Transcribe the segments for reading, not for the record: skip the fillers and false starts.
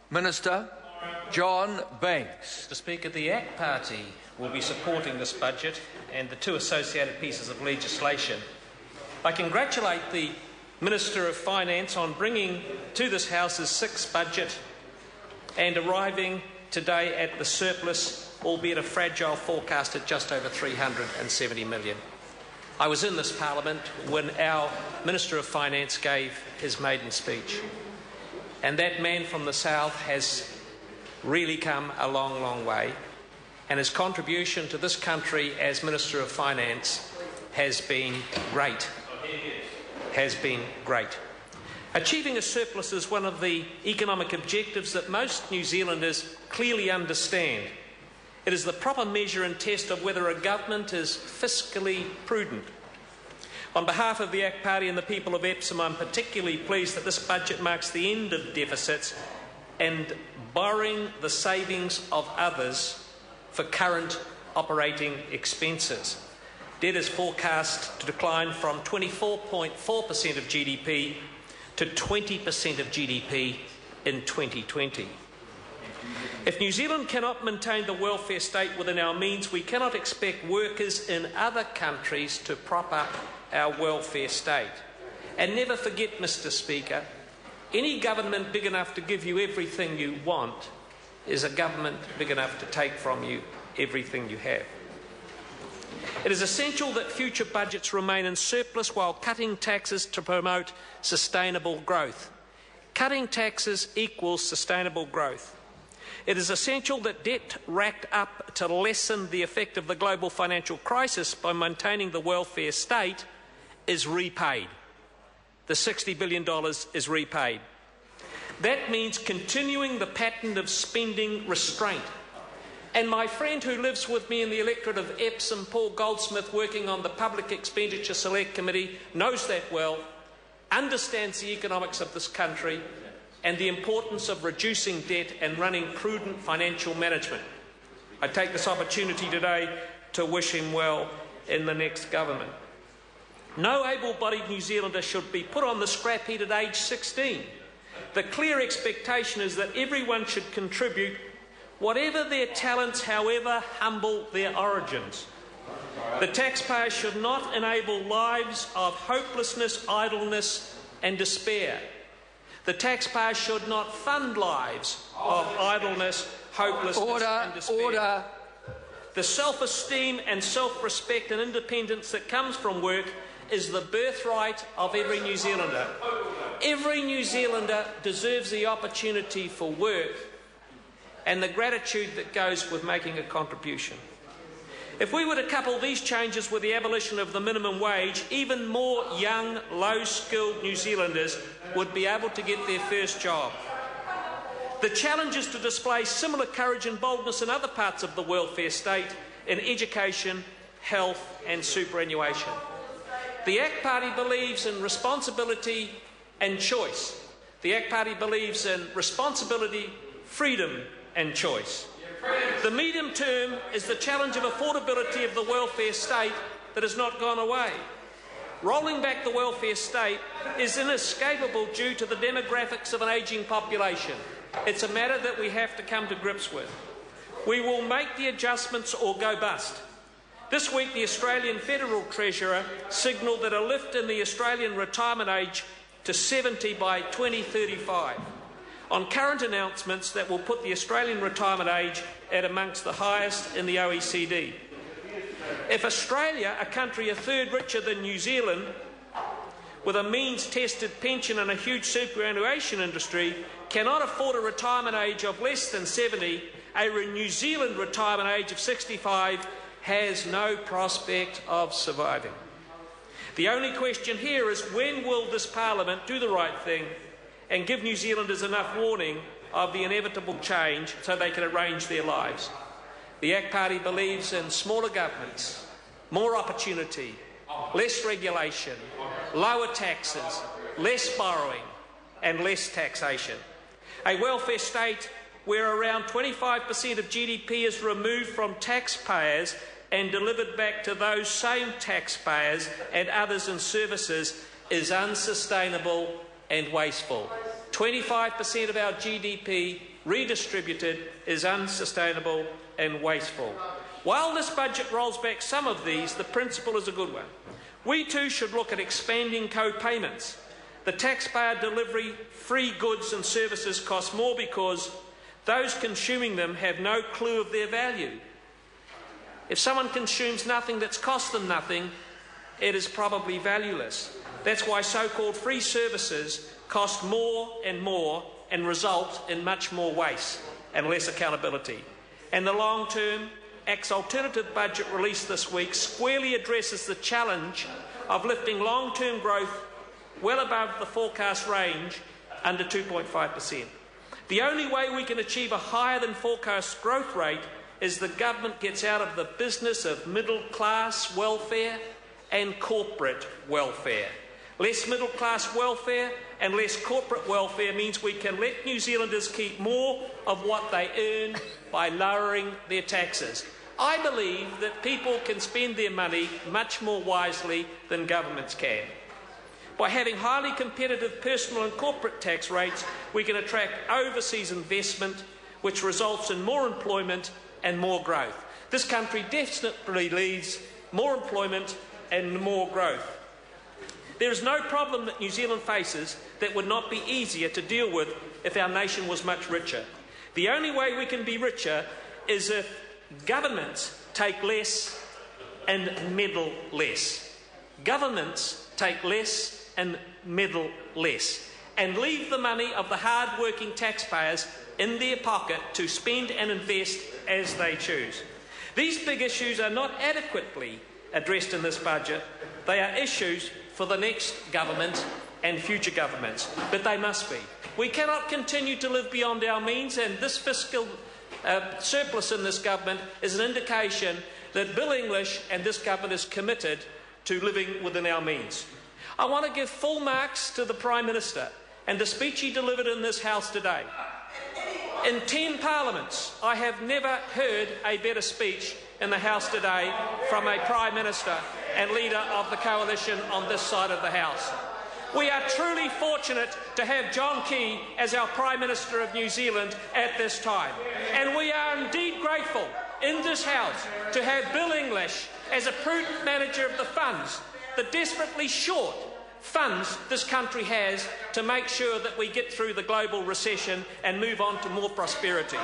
Minister John Banks. Mr. Speaker, the ACT Party will be supporting this budget and the two associated pieces of legislation. I congratulate the Minister of Finance on bringing to this House's sixth budget and arriving today at the surplus, albeit a fragile forecast at just over $370 million. I was in this Parliament when our Minister of Finance gave his maiden speech, and that man from the South has really come a long, long way, and his contribution to this country as Minister of Finance has been great. Achieving a surplus is one of the economic objectives that most New Zealanders clearly understand. It is the proper measure and test of whether a government is fiscally prudent. On behalf of the ACT Party and the people of Epsom, I'm particularly pleased that this budget marks the end of deficits and borrowing the savings of others for current operating expenses. Debt is forecast to decline from 24.4% of GDP to 20% of GDP in 2020. If New Zealand cannot maintain the welfare state within our means, we cannot expect workers in other countries to prop up our welfare state. And never forget, Mr. Speaker, any government big enough to give you everything you want is a government big enough to take from you everything you have. It is essential that future budgets remain in surplus while cutting taxes to promote sustainable growth. Cutting taxes equals sustainable growth. It is essential that debt racked up to lessen the effect of the global financial crisis by maintaining the welfare state is repaid. The $60 billion is repaid. That means continuing the pattern of spending restraint. And my friend who lives with me in the electorate of Epsom, Paul Goldsmith, working on the Public Expenditure Select Committee, knows that well, understands the economics of this country and the importance of reducing debt and running prudent financial management. I take this opportunity today to wish him well in the next government. No able-bodied New Zealander should be put on the scrap heap at age 16. The clear expectation is that everyone should contribute, whatever their talents, however humble their origins. The taxpayer should not enable lives of hopelessness, idleness and despair. The taxpayer should not fund lives of idleness, hopelessness and despair. Order. The self-esteem and self-respect and independence that comes from work is the birthright of every New Zealander. Every New Zealander deserves the opportunity for work and the gratitude that goes with making a contribution. If we were to couple these changes with the abolition of the minimum wage, even more young, low-skilled New Zealanders would be able to get their first job. The challenge is to display similar courage and boldness in other parts of the welfare state, in education, health and superannuation. The ACT Party believes in responsibility and choice. The ACT Party believes in responsibility, freedom and choice. The medium term is the challenge of affordability of the welfare state that has not gone away. Rolling back the welfare state is inescapable due to the demographics of an ageing population. It's a matter that we have to come to grips with. We will make the adjustments or go bust. This week, the Australian Federal Treasurer signalled that a lift in the Australian retirement age to 70 by 2035. On current announcements that will put the Australian retirement age at amongst the highest in the OECD. If Australia, a country a third richer than New Zealand, with a means-tested pension and a huge superannuation industry, cannot afford a retirement age of less than 70, a New Zealand retirement age of 65 has no prospect of surviving. The only question here is when will this Parliament do the right thing and give New Zealanders enough warning of the inevitable change so they can arrange their lives. The ACT Party believes in smaller governments, more opportunity, less regulation, lower taxes, less borrowing and less taxation. A welfare state where around 25% of GDP is removed from taxpayers and delivered back to those same taxpayers and others in services is unsustainable and wasteful. 25% of our GDP redistributed is unsustainable and wasteful. While this budget rolls back some of these, the principle is a good one. We too should look at expanding co-payments. The taxpayer delivery free goods and services cost more because those consuming them have no clue of their value. If someone consumes nothing that's cost them nothing, it is probably valueless. That's why so-called free services cost more and result in much more waste and less accountability. And the long-term Act's alternative budget released this week squarely addresses the challenge of lifting long-term growth well above the forecast range under 2.5%. The only way we can achieve a higher than forecast growth rate is the government gets out of the business of middle-class welfare and corporate welfare. Less middle-class welfare and less corporate welfare means we can let New Zealanders keep more of what they earn by lowering their taxes. I believe that people can spend their money much more wisely than governments can. By having highly competitive personal and corporate tax rates, we can attract overseas investment, which results in more employment and more growth. This country definitely needs more employment and more growth. There is no problem that New Zealand faces that would not be easier to deal with if our nation was much richer. The only way we can be richer is if governments take less and meddle less. Governments take less and meddle less, and leave the money of the hard-working taxpayers in their pocket to spend and invest as they choose. These big issues are not adequately addressed in this budget. They are issues for the next government and future governments, but they must be. We cannot continue to live beyond our means, and this fiscal surplus in this government is an indication that Bill English and this government is committed to living within our means. I want to give full marks to the Prime Minister and the speech he delivered in this House today. In 10 parliaments, I have never heard a better speech in the House today from a Prime Minister and leader of the coalition on this side of the House. We are truly fortunate to have John Key as our Prime Minister of New Zealand at this time. And we are indeed grateful in this House to have Bill English as a prudent manager of the funds, the desperately short funds this country has to make sure that we get through the global recession and move on to more prosperity.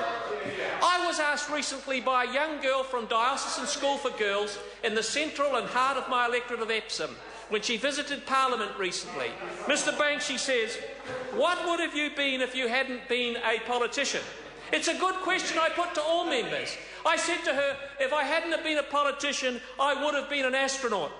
I was asked recently by a young girl from Diocesan School for Girls in the central and heart of my electorate of Epsom, when she visited Parliament recently. Mr. Banks, she says, what would have you been if you hadn't been a politician? It's a good question I put to all members. I said to her, if I hadn't have been a politician, I would have been an astronaut.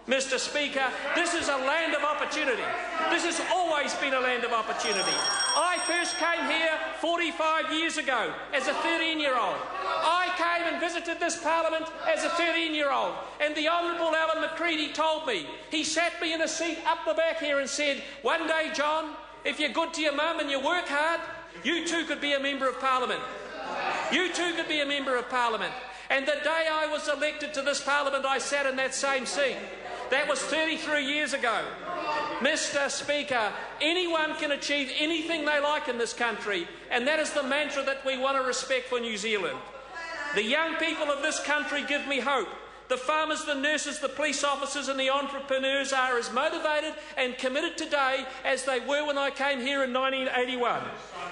Mr. Speaker, this is a land of opportunity. This has always been a land of opportunity. I first came here 45 years ago as a 13-year-old. I came and visited this Parliament as a 13-year-old, and the Honourable Alan McCready told me, he sat me in a seat up the back here and said, one day, John, if you're good to your mum and you work hard, you too could be a Member of Parliament. You too could be a Member of Parliament. And the day I was elected to this Parliament, I sat in that same seat. That was 33 years ago. Mr. Speaker, anyone can achieve anything they like in this country, and that is the mantra that we want to respect for New Zealand. The young people of this country give me hope. The farmers, the nurses, the police officers and the entrepreneurs are as motivated and committed today as they were when I came here in 1981.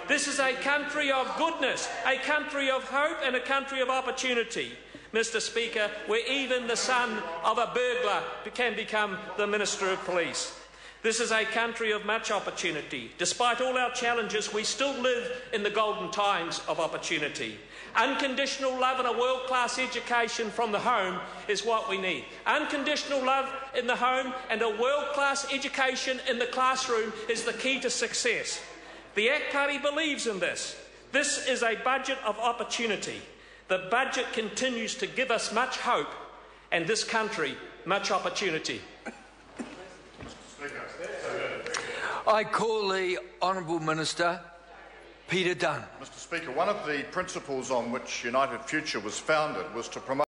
This is a country of goodness, a country of hope and a country of opportunity. Mr. Speaker, where even the son of a burglar can become the Minister of Police. This is a country of much opportunity. Despite all our challenges, we still live in the golden times of opportunity. Unconditional love and a world-class education from the home is what we need. Unconditional love in the home and a world-class education in the classroom is the key to success. The ACT Party believes in this. This is a budget of opportunity. The budget continues to give us much hope and this country much opportunity. I call the Honourable Minister Peter Dunn. Mr. Speaker, one of the principles on which United Future was founded was to promote